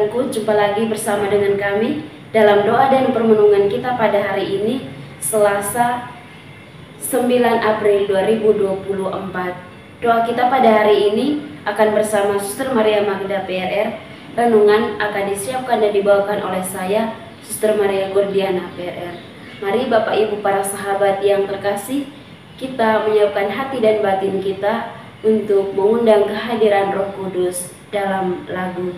saudaraku, jumpa lagi bersama dengan kami dalam doa dan permenungan kita pada hari ini, Selasa 9 April 2024. Doa kita pada hari ini akan bersama Suster Maria Magda PRR. Renungan akan disiapkan dan dibawakan oleh saya, Suster Maria Gordiana PRR. Mari Bapak Ibu para sahabat yang terkasih, kita menyiapkan hati dan batin kita untuk mengundang kehadiran Roh Kudus dalam lagu.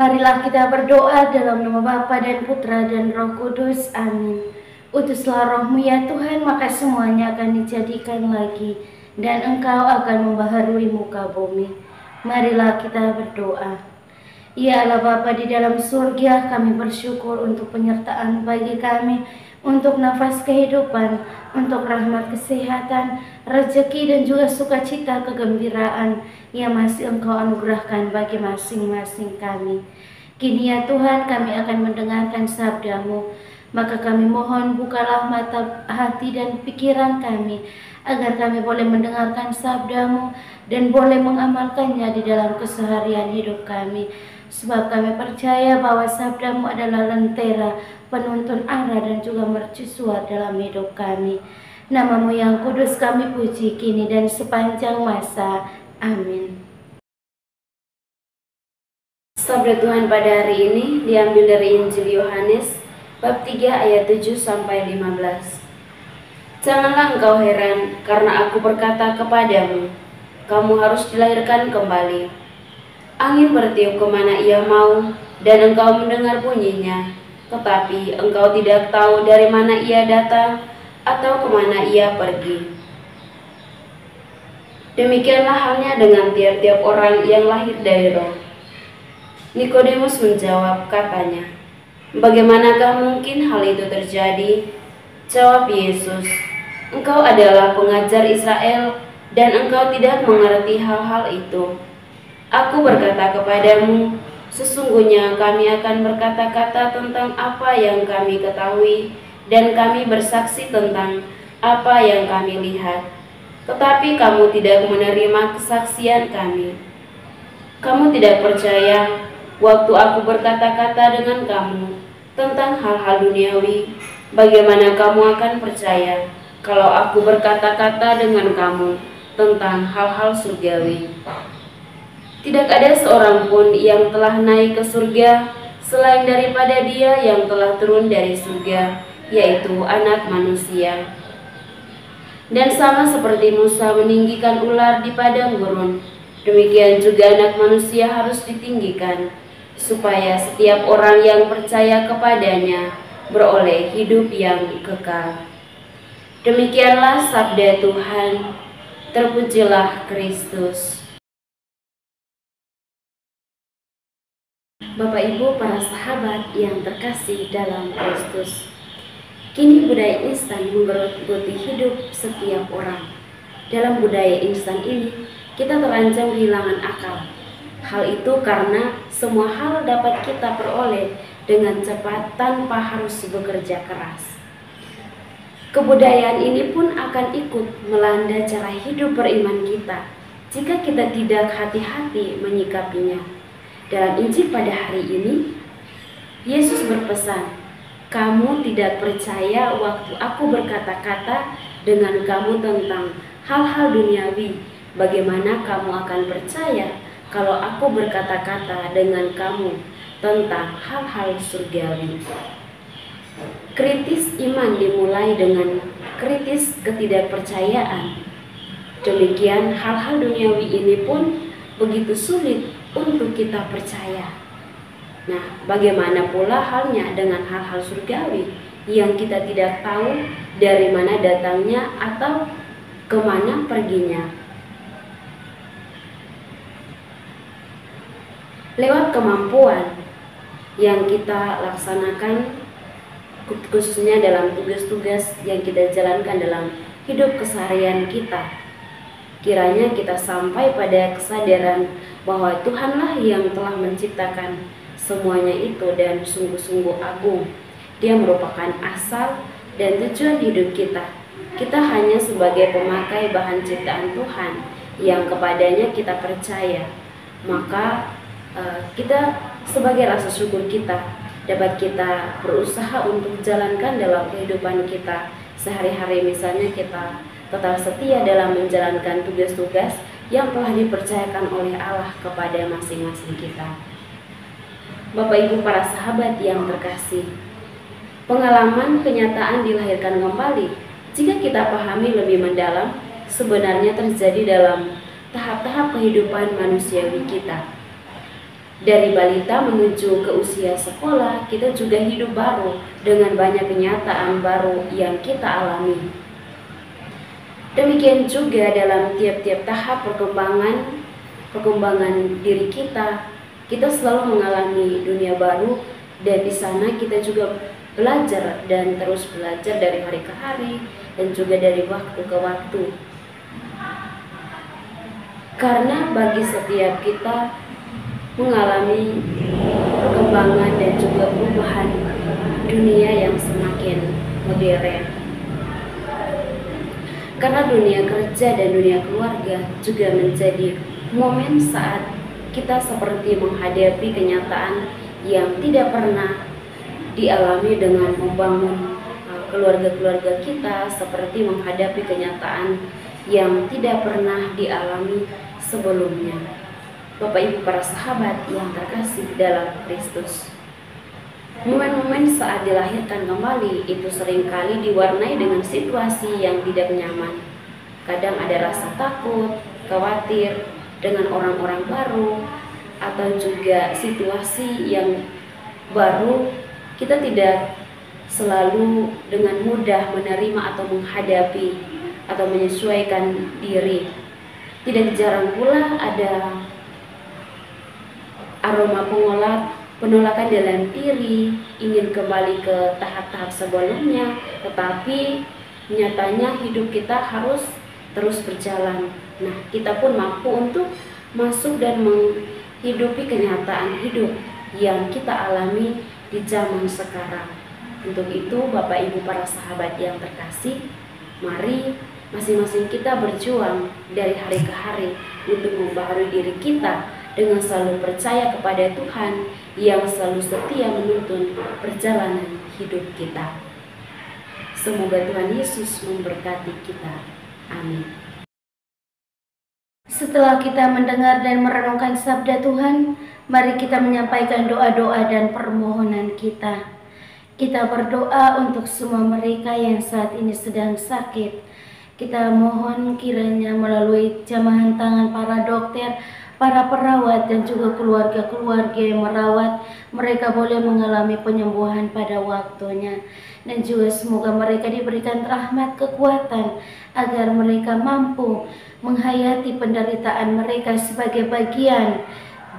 Marilah kita berdoa dalam nama Bapa dan Putra dan Roh Kudus. Amin. Utuslah Roh-Mu ya Tuhan, maka semuanya akan dijadikan lagi, dan Engkau akan membaharui muka bumi. Marilah kita berdoa. Ya Allah Bapa di dalam surga, kami bersyukur untuk penyertaan bagi kami, untuk nafas kehidupan, untuk rahmat kesehatan, rezeki dan juga sukacita kegembiraan yang masih Engkau anugerahkan bagi masing-masing kami. Kini ya Tuhan, kami akan mendengarkan sabda-Mu, maka kami mohon bukalah mata hati dan pikiran kami, agar kami boleh mendengarkan sabda-Mu dan boleh mengamalkannya di dalam keseharian hidup kami. Sebab kami percaya bahwa sabda-Mu adalah lentera, penuntun arah dan juga mercusuar dalam hidup kami. Nama-Mu yang kudus kami puji kini dan sepanjang masa. Amin. Sabda Tuhan pada hari ini diambil dari Injil Yohanes bab 3 ayat 7 sampai 15. Janganlah engkau heran karena aku berkata kepadamu, kamu harus dilahirkan kembali. Angin bertiup kemana ia mau, dan engkau mendengar bunyinya, tetapi engkau tidak tahu dari mana ia datang atau kemana ia pergi. Demikianlah halnya dengan tiap-tiap orang yang lahir dari Roh. Nikodemus menjawab, katanya, "Bagaimanakah mungkin hal itu terjadi?" Jawab Yesus, "Engkau adalah pengajar Israel dan engkau tidak mengerti hal-hal itu. Aku berkata kepadamu, sesungguhnya kami akan berkata-kata tentang apa yang kami ketahui dan kami bersaksi tentang apa yang kami lihat. Tetapi kamu tidak menerima kesaksian kami. Kamu tidak percaya waktu aku berkata-kata dengan kamu tentang hal-hal duniawi. Bagaimana kamu akan percaya kalau aku berkata-kata dengan kamu tentang hal-hal surgawi? Tidak ada seorang pun yang telah naik ke surga selain daripada Dia yang telah turun dari surga, yaitu Anak Manusia. Dan sama seperti Musa meninggikan ular di padang gurun, demikian juga Anak Manusia harus ditinggikan, supaya setiap orang yang percaya kepadanya beroleh hidup yang kekal." Demikianlah sabda Tuhan. Terpujilah Kristus. Bapak Ibu para sahabat yang terkasih dalam Kristus, kini budaya instan menggerogoti hidup setiap orang. Dalam budaya instan ini, kita terancam kehilangan akal. Hal itu karena semua hal dapat kita peroleh dengan cepat tanpa harus bekerja keras. Kebudayaan ini pun akan ikut melanda cara hidup beriman kita jika kita tidak hati-hati menyikapinya. Dalam Injil pada hari ini, Yesus berpesan, "Kamu tidak percaya waktu aku berkata-kata dengan kamu tentang hal-hal duniawi. Bagaimana kamu akan percaya kalau aku berkata-kata dengan kamu tentang hal-hal surgawi?" Kritis iman dimulai dengan kritis ketidakpercayaan. Demikian hal-hal duniawi ini pun begitu sulit untuk kita percaya. Nah, bagaimana pula halnya dengan hal-hal surgawi yang kita tidak tahu dari mana datangnya atau kemana perginya? Lewat kemampuan yang kita laksanakan, khususnya dalam tugas-tugas yang kita jalankan dalam hidup keseharian kita, kiranya kita sampai pada kesadaran bahwa Tuhanlah yang telah menciptakan semuanya itu dan sungguh-sungguh agung. Dia merupakan asal dan tujuan hidup kita. Kita hanya sebagai pemakai bahan ciptaan Tuhan yang kepadanya kita percaya. Maka kita sebagai rasa syukur kita dapat kita berusaha untuk jalankan dalam kehidupan kita sehari-hari. Misalnya kita tetap setia dalam menjalankan tugas-tugas yang telah dipercayakan oleh Allah kepada masing-masing kita. Bapak Ibu para sahabat yang terkasih, pengalaman kenyataan dilahirkan kembali, jika kita pahami lebih mendalam, sebenarnya terjadi dalam tahap-tahap kehidupan manusiawi kita. Dari balita menuju ke usia sekolah, kita juga hidup baru dengan banyak kenyataan baru yang kita alami. Demikian juga dalam tiap-tiap tahap perkembangan diri kita selalu mengalami dunia baru, dan di sana kita juga belajar dan terus belajar dari hari ke hari dan juga dari waktu ke waktu. Karena bagi setiap kita mengalami perkembangan dan juga perubahan dunia yang semakin modern. Karena dunia kerja dan dunia keluarga juga menjadi momen saat kita seperti menghadapi kenyataan yang tidak pernah dialami dengan membangun keluarga-keluarga kita, seperti menghadapi kenyataan yang tidak pernah dialami sebelumnya. Bapak Ibu para sahabat yang terkasih dalam Kristus, momen-momen saat dilahirkan kembali itu seringkali diwarnai dengan situasi yang tidak nyaman. Kadang ada rasa takut, khawatir dengan orang-orang baru, atau juga situasi yang baru, kita tidak selalu dengan mudah menerima atau menghadapi atau menyesuaikan diri. Tidak jarang pula ada aroma penolakan dalam diri, ingin kembali ke tahap-tahap sebelumnya, tetapi nyatanya hidup kita harus terus berjalan. Nah, kita pun mampu untuk masuk dan menghidupi kenyataan hidup yang kita alami di zaman sekarang. Untuk itu, Bapak Ibu para sahabat yang terkasih, mari masing-masing kita berjuang dari hari ke hari untuk membaharui diri kita dengan selalu percaya kepada Tuhan yang selalu setia menuntun perjalanan hidup kita. Semoga Tuhan Yesus memberkati kita. Amin. Setelah kita mendengar dan merenungkan sabda Tuhan, mari kita menyampaikan doa-doa dan permohonan kita. Kita berdoa untuk semua mereka yang saat ini sedang sakit. Kita mohon kiranya melalui jamahan tangan para dokter, para perawat dan juga keluarga-keluarga yang merawat, mereka boleh mengalami penyembuhan pada waktunya. Dan juga semoga mereka diberikan rahmat kekuatan agar mereka mampu menghayati penderitaan mereka sebagai bagian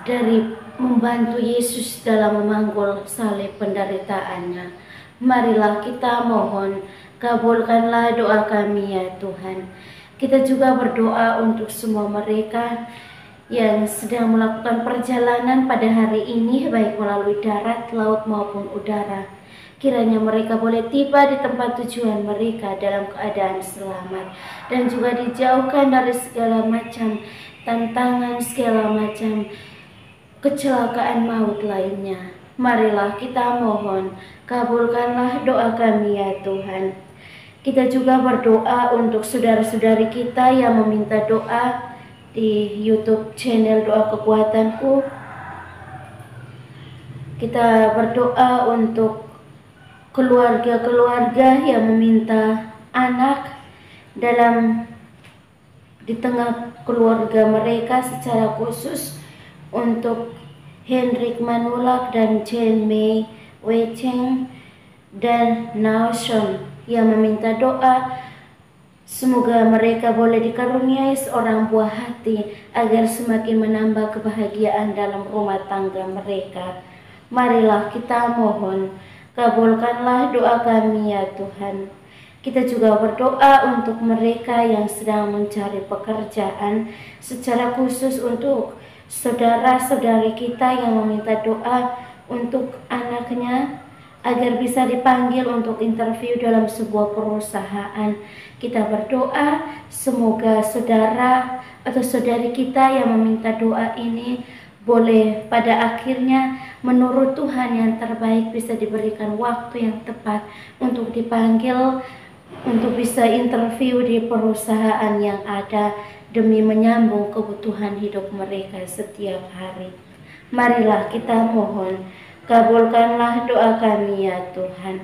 dari membantu Yesus dalam memanggul salib penderitaannya. Marilah kita mohon, kabulkanlah doa kami ya Tuhan. Kita juga berdoa untuk semua mereka yang sedang melakukan perjalanan pada hari ini, baik melalui darat, laut maupun udara. Kiranya mereka boleh tiba di tempat tujuan mereka dalam keadaan selamat dan juga dijauhkan dari segala macam tantangan, segala macam kecelakaan maut lainnya. Marilah kita mohon, kabulkanlah doa kami ya Tuhan. Kita juga berdoa untuk saudara-saudari kita yang meminta doa di YouTube channel Doa Kekuatanku. Kita berdoa untuk keluarga-keluarga yang meminta anak di tengah keluarga mereka, secara khusus untuk Hendrik Manulak dan Jen Mei Wei Cheng dan Naoshon yang meminta doa. Semoga mereka boleh dikaruniai seorang buah hati agar semakin menambah kebahagiaan dalam rumah tangga mereka. Marilah kita mohon, kabulkanlah doa kami ya Tuhan. Kita juga berdoa untuk mereka yang sedang mencari pekerjaan, secara khusus untuk saudara-saudari kita yang meminta doa untuk anaknya agar bisa dipanggil untuk interview dalam sebuah perusahaan. Kita berdoa semoga saudara atau saudari kita yang meminta doa ini boleh pada akhirnya menurut Tuhan yang terbaik, bisa diberikan waktu yang tepat untuk dipanggil untuk bisa interview di perusahaan yang ada demi menyambung kebutuhan hidup mereka setiap hari. Marilah kita mohon, kabulkanlah doa kami ya Tuhan.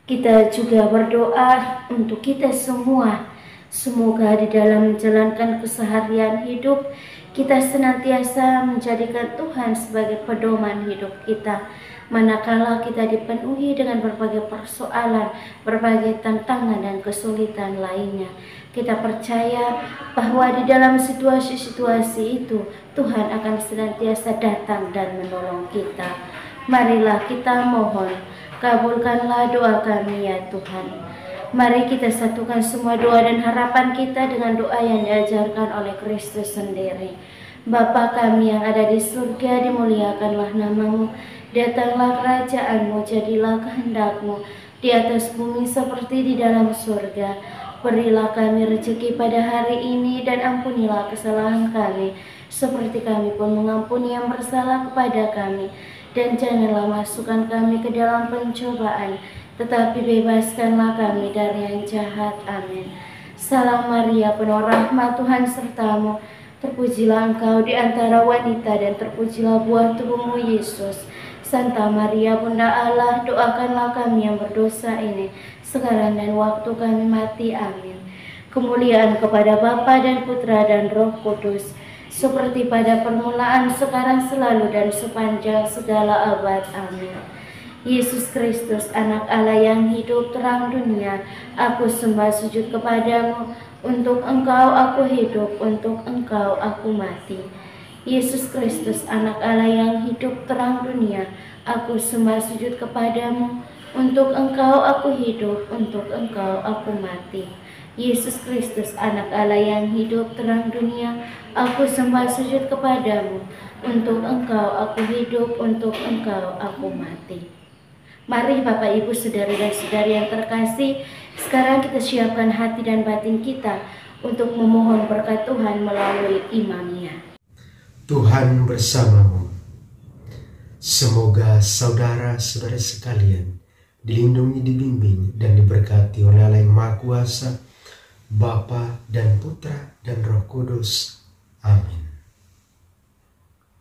Kita juga berdoa untuk kita semua. Semoga di dalam menjalankan keseharian hidup, kita senantiasa menjadikan Tuhan sebagai pedoman hidup kita. Manakala kita dipenuhi dengan berbagai persoalan, berbagai tantangan dan kesulitan lainnya, kita percaya bahwa di dalam situasi-situasi itu Tuhan akan senantiasa datang dan menolong kita. Marilah kita mohon, kabulkanlah doa kami ya Tuhan. Mari kita satukan semua doa dan harapan kita dengan doa yang diajarkan oleh Kristus sendiri. Bapa kami yang ada di surga, dimuliakanlah namamu. Datanglah kerajaanmu, jadilah kehendakmu di atas bumi seperti di dalam surga. Berilah kami rezeki pada hari ini dan ampunilah kesalahan kami, seperti kami pun mengampuni yang bersalah kepada kami. Dan janganlah masukkan kami ke dalam pencobaan, tetapi bebaskanlah kami dari yang jahat. Amin. Salam Maria, penuh rahmat, Tuhan sertamu. Terpujilah engkau di antara wanita dan terpujilah buah tubuhmu Yesus. Santa Maria Bunda Allah, doakanlah kami yang berdosa ini, sekarang dan waktu kami mati. Amin. Kemuliaan kepada Bapa dan Putra dan Roh Kudus, seperti pada permulaan, sekarang, selalu, dan sepanjang segala abad. Amin. Yesus Kristus, anak Allah yang hidup, terang dunia, aku sembah sujud kepadamu. Untuk Engkau aku hidup, untuk Engkau aku mati. Yesus Kristus, anak Allah yang hidup, terang dunia, aku sembah sujud kepadamu. Untuk Engkau aku hidup, untuk Engkau aku mati. Yesus Kristus, anak Allah yang hidup, terang dunia, aku sembah sujud kepadamu. Untuk Engkau aku hidup, untuk Engkau aku mati. Mari Bapak Ibu, saudara dan saudari yang terkasih, sekarang kita siapkan hati dan batin kita untuk memohon berkat Tuhan melalui imamnya. Tuhan bersamamu. Semoga saudara-saudara sekalian dilindungi, dibimbing, dan diberkati oleh Allah yang Maha Kuasa, Bapa dan Putra dan Roh Kudus. Amin.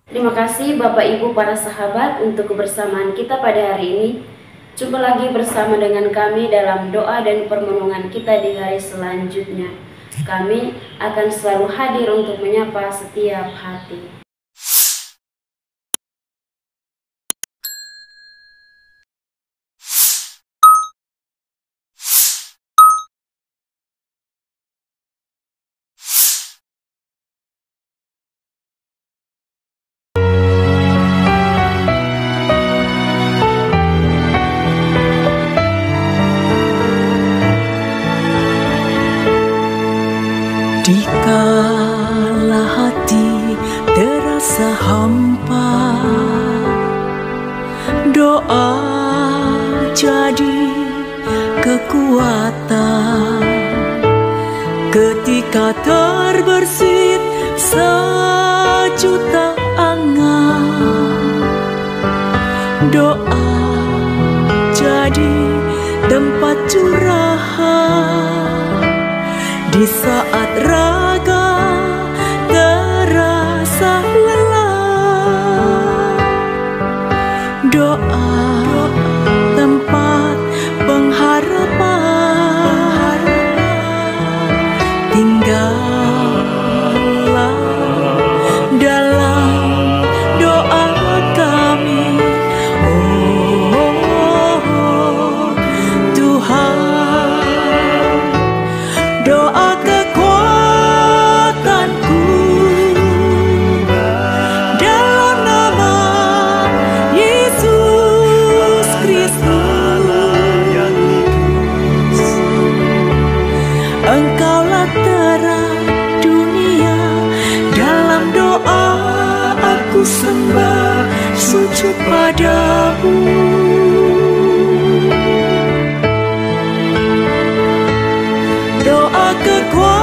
Terima kasih Bapak Ibu para sahabat untuk kebersamaan kita pada hari ini. Jumpa lagi bersama dengan kami dalam doa dan permenungan kita di hari selanjutnya. Kami akan selalu hadir untuk menyapa setiap hati. Dikala hati terasa hampa, doa jadi kekuatan. Ketika terbersit sejuta angan, doa jadi tempat curahan. Di saat raga terasa lelah, doa tempat pengharapan. Tinggallah dalam doa kami, oh Tuhan. Doa kekuatanku dalam nama Yesus Kristus. Engkaulah terang dunia, dalam doa aku sembah sujud padamu. Doa kekuatan